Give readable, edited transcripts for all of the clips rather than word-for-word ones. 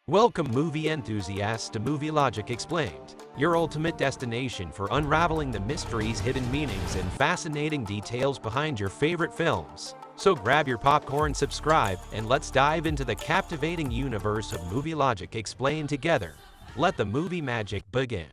Welcome movie enthusiasts to Movie Logic Explained, your ultimate destination for unraveling the mysteries, hidden meanings, and fascinating details behind your favorite films. So grab your popcorn, subscribe, and let's dive into the captivating universe of Movie Logic Explained together. Let the movie magic begin.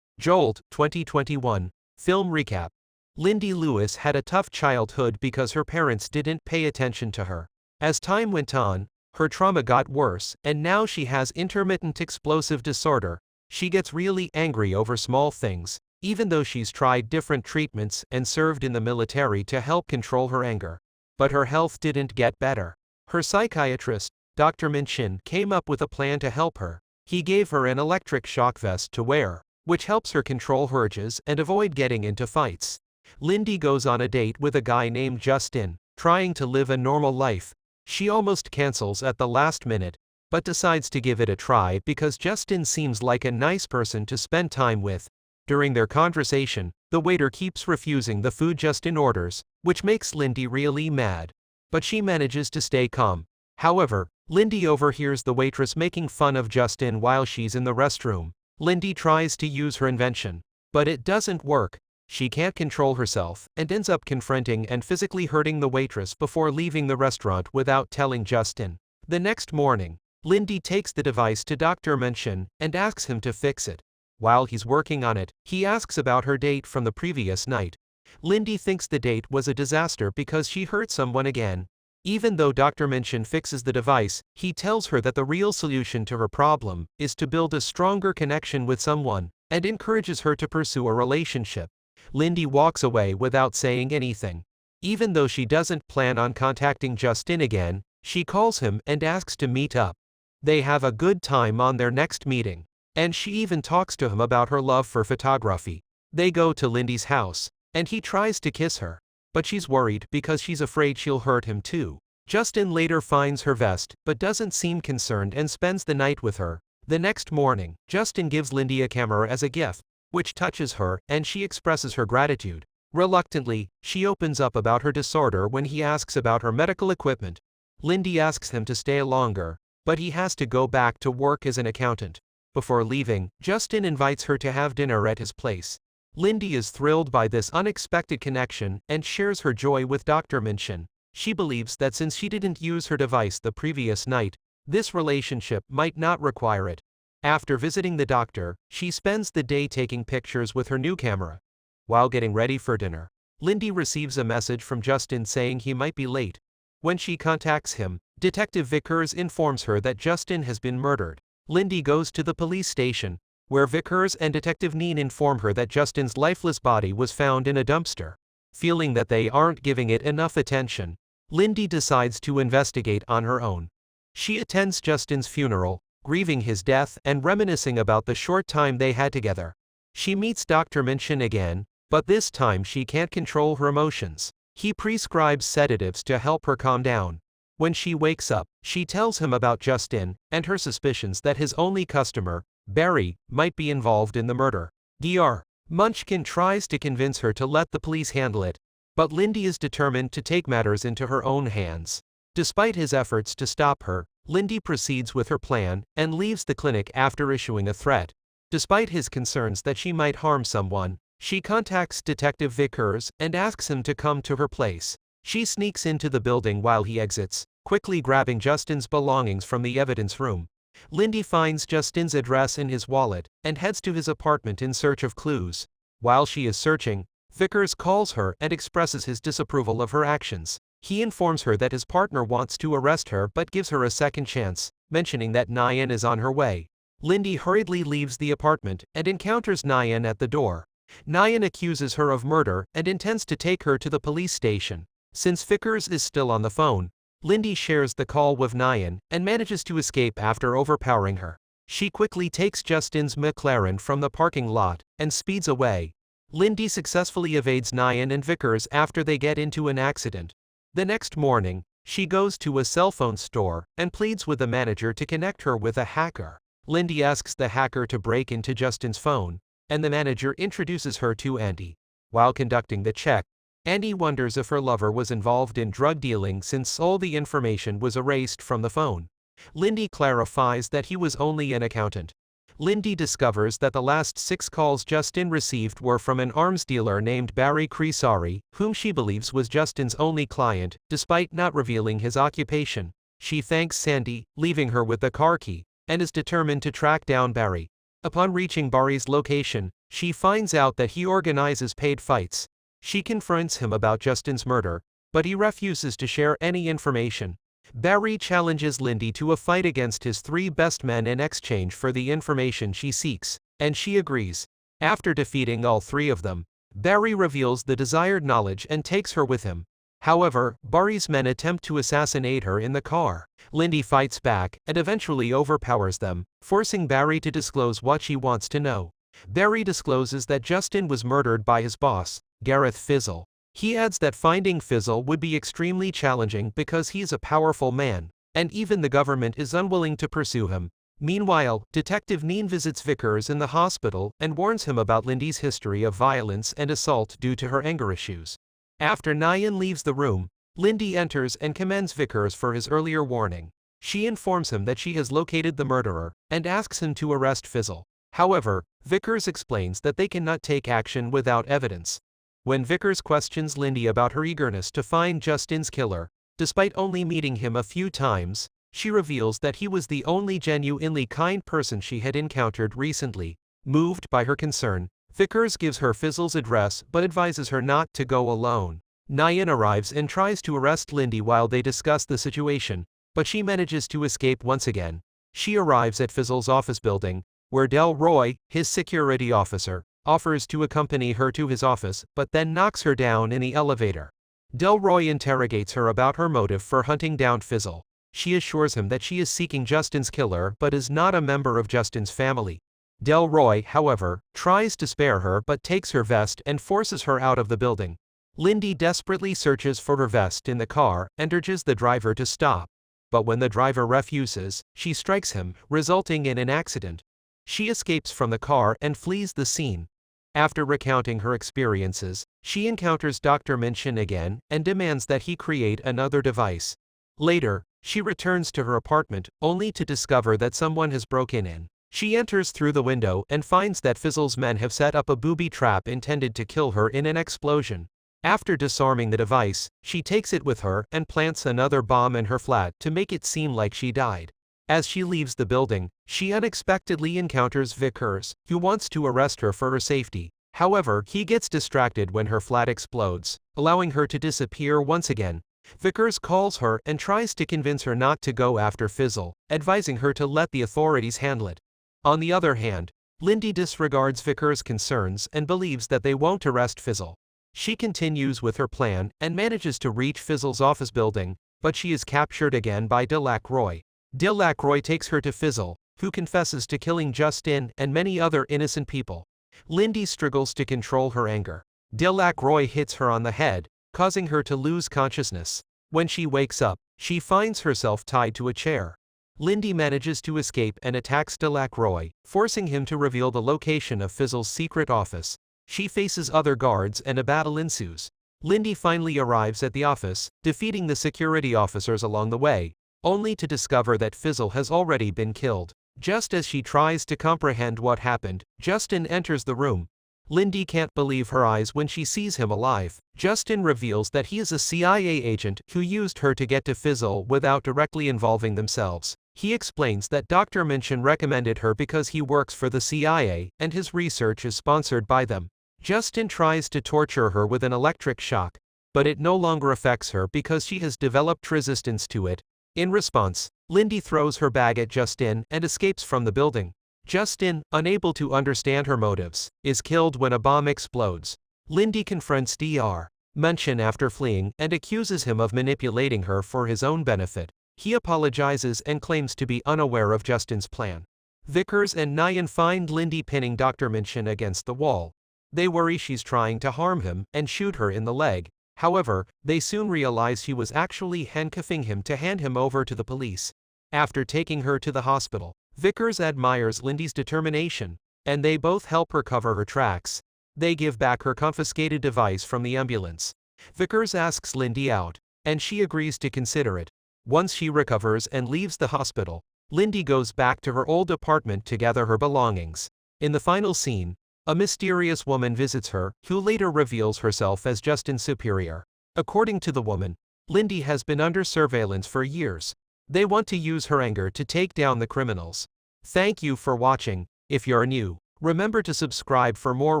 Jolt 2021 Film Recap. Lindy Lewis had a tough childhood because her parents didn't pay attention to her. As time went on, her trauma got worse, and now she has intermittent explosive disorder. She gets really angry over small things, even though she's tried different treatments and served in the military to help control her anger. But her health didn't get better. Her psychiatrist, Dr. Minchin, came up with a plan to help her. He gave her an electric shock vest to wear, which helps her control her urges and avoid getting into fights. Lindy goes on a date with a guy named Justin, trying to live a normal life. She almost cancels at the last minute, but decides to give it a try because Justin seems like a nice person to spend time with. During their conversation, the waiter keeps refusing the food Justin orders, which makes Lindy really mad. But she manages to stay calm. However, Lindy overhears the waitress making fun of Justin while she's in the restroom. Lindy tries to use her invention, but it doesn't work. She can't control herself and ends up confronting and physically hurting the waitress before leaving the restaurant without telling Justin. The next morning, Lindy takes the device to Dr. Minchin and asks him to fix it. While he's working on it, he asks about her date from the previous night. Lindy thinks the date was a disaster because she hurt someone again. Even though Dr. Minchin fixes the device, he tells her that the real solution to her problem is to build a stronger connection with someone, and encourages her to pursue a relationship. Lindy walks away without saying anything. Even though she doesn't plan on contacting Justin again, she calls him and asks to meet up. They have a good time on their next meeting, and she even talks to him about her love for photography. They go to Lindy's house, and he tries to kiss her, but she's worried because she's afraid she'll hurt him too. Justin later finds her vest, but doesn't seem concerned and spends the night with her. The next morning, Justin gives Lindy a camera as a gift, which touches her, and she expresses her gratitude. Reluctantly, she opens up about her disorder when he asks about her medical equipment. Lindy asks him to stay longer, but he has to go back to work as an accountant. Before leaving, Justin invites her to have dinner at his place. Lindy is thrilled by this unexpected connection and shares her joy with Dr. Minchin. She believes that since she didn't use her device the previous night, this relationship might not require it. After visiting the doctor, she spends the day taking pictures with her new camera. While getting ready for dinner, Lindy receives a message from Justin saying he might be late. When she contacts him, Detective Vickers informs her that Justin has been murdered. Lindy goes to the police station, where Vickers and Detective Neen inform her that Justin's lifeless body was found in a dumpster. Feeling that they aren't giving it enough attention, Lindy decides to investigate on her own. She attends Justin's funeral, grieving his death and reminiscing about the short time they had together. She meets Dr. Minchin again, but this time she can't control her emotions. He prescribes sedatives to help her calm down. When she wakes up, she tells him about Justin and her suspicions that his only customer, Barry, might be involved in the murder. Dr. Munchkin tries to convince her to let the police handle it, but Lindy is determined to take matters into her own hands. Despite his efforts to stop her, Lindy proceeds with her plan and leaves the clinic after issuing a threat. Despite his concerns that she might harm someone, she contacts Detective Vickers and asks him to come to her place. She sneaks into the building while he exits, quickly grabbing Justin's belongings from the evidence room. Lindy finds Justin's address in his wallet and heads to his apartment in search of clues. While she is searching, Vickers calls her and expresses his disapproval of her actions. He informs her that his partner wants to arrest her but gives her a second chance, mentioning that Nyan is on her way. Lindy hurriedly leaves the apartment and encounters Nyan at the door. Nyan accuses her of murder and intends to take her to the police station. Since Vickers is still on the phone, Lindy shares the call with Nyan and manages to escape after overpowering her. She quickly takes Justin's McLaren from the parking lot and speeds away. Lindy successfully evades Nyan and Vickers after they get into an accident. The next morning, she goes to a cell phone store and pleads with the manager to connect her with a hacker. Lindy asks the hacker to break into Justin's phone, and the manager introduces her to Andy. While conducting the check, Andy wonders if her lover was involved in drug dealing since all the information was erased from the phone. Lindy clarifies that he was only an accountant. Lindy discovers that the last 6 calls Justin received were from an arms dealer named Barry Crisari, whom she believes was Justin's only client, despite not revealing his occupation. She thanks Sandy, leaving her with the car key, and is determined to track down Barry. Upon reaching Barry's location, she finds out that he organizes paid fights. She confronts him about Justin's murder, but he refuses to share any information. Barry challenges Lindy to a fight against his 3 best men in exchange for the information she seeks, and she agrees. After defeating all 3 of them, Barry reveals the desired knowledge and takes her with him. However, Barry's men attempt to assassinate her in the car. Lindy fights back and eventually overpowers them, forcing Barry to disclose what she wants to know. Barry discloses that Justin was murdered by his boss, Gareth Fizzle. He adds that finding Fizzle would be extremely challenging because he's a powerful man, and even the government is unwilling to pursue him. Meanwhile, Detective Neen visits Vickers in the hospital and warns him about Lindy's history of violence and assault due to her anger issues. After Nyan leaves the room, Lindy enters and commends Vickers for his earlier warning. She informs him that she has located the murderer and asks him to arrest Fizzle. However, Vickers explains that they cannot take action without evidence. When Vickers questions Lindy about her eagerness to find Justin's killer, despite only meeting him a few times, she reveals that he was the only genuinely kind person she had encountered recently. Moved by her concern, Vickers gives her Fizzle's address but advises her not to go alone. Nyan arrives and tries to arrest Lindy while they discuss the situation, but she manages to escape once again. She arrives at Fizzle's office building, where Delroy, his security officer, offers to accompany her to his office but then knocks her down in the elevator. Delroy interrogates her about her motive for hunting down Fizzle. She assures him that she is seeking Justin's killer but is not a member of Justin's family. Delroy, however, tries to spare her but takes her vest and forces her out of the building. Lindy desperately searches for her vest in the car and urges the driver to stop. But when the driver refuses, she strikes him, resulting in an accident. She escapes from the car and flees the scene. After recounting her experiences, she encounters Dr. Minchin again and demands that he create another device. Later, she returns to her apartment, only to discover that someone has broken in. She enters through the window and finds that Fizzle's men have set up a booby trap intended to kill her in an explosion. After disarming the device, she takes it with her and plants another bomb in her flat to make it seem like she died. As she leaves the building, she unexpectedly encounters Vickers, who wants to arrest her for her safety. However, he gets distracted when her flat explodes, allowing her to disappear once again. Vickers calls her and tries to convince her not to go after Fizzle, advising her to let the authorities handle it. On the other hand, Lindy disregards Vickers' concerns and believes that they won't arrest Fizzle. She continues with her plan and manages to reach Fizzle's office building, but she is captured again by Delacroix. Delacroix takes her to Fizzle, who confesses to killing Justin and many other innocent people. Lindy struggles to control her anger. Delacroix hits her on the head, causing her to lose consciousness. When she wakes up, she finds herself tied to a chair. Lindy manages to escape and attacks Delacroix, forcing him to reveal the location of Fizzle's secret office. She faces other guards and a battle ensues. Lindy finally arrives at the office, defeating the security officers along the way, only to discover that Fizzle has already been killed. Just as she tries to comprehend what happened, Justin enters the room. Lindy can't believe her eyes when she sees him alive. Justin reveals that he is a CIA agent who used her to get to Fizzle without directly involving themselves. He explains that Dr. Minchin recommended her because he works for the CIA and his research is sponsored by them. Justin tries to torture her with an electric shock, but it no longer affects her because she has developed resistance to it. In response, Lindy throws her bag at Justin and escapes from the building. Justin, unable to understand her motives, is killed when a bomb explodes. Lindy confronts Dr. Minchin after fleeing and accuses him of manipulating her for his own benefit. He apologizes and claims to be unaware of Justin's plan. Vickers and Nyan find Lindy pinning Dr. Minchin against the wall. They worry she's trying to harm him and shoot her in the leg. However, they soon realize she was actually handcuffing him to hand him over to the police. After taking her to the hospital, Vickers admires Lindy's determination, and they both help her cover her tracks. They give back her confiscated device from the ambulance. Vickers asks Lindy out, and she agrees to consider it. Once she recovers and leaves the hospital, Lindy goes back to her old apartment to gather her belongings. In the final scene, a mysterious woman visits her, who later reveals herself as Justin's superior. According to the woman, Lindy has been under surveillance for years. They want to use her anger to take down the criminals. Thank you for watching. If you're new, remember to subscribe for more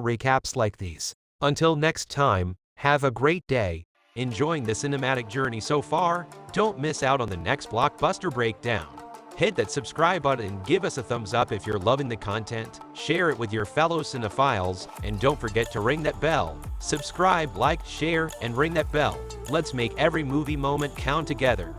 recaps like these. Until next time, have a great day. Enjoying the cinematic journey so far? Don't miss out on the next blockbuster breakdown. Hit that subscribe button and give us a thumbs up if you're loving the content, share it with your fellow cinephiles, and don't forget to ring that bell. Subscribe, like, share, and ring that bell. Let's make every movie moment count together.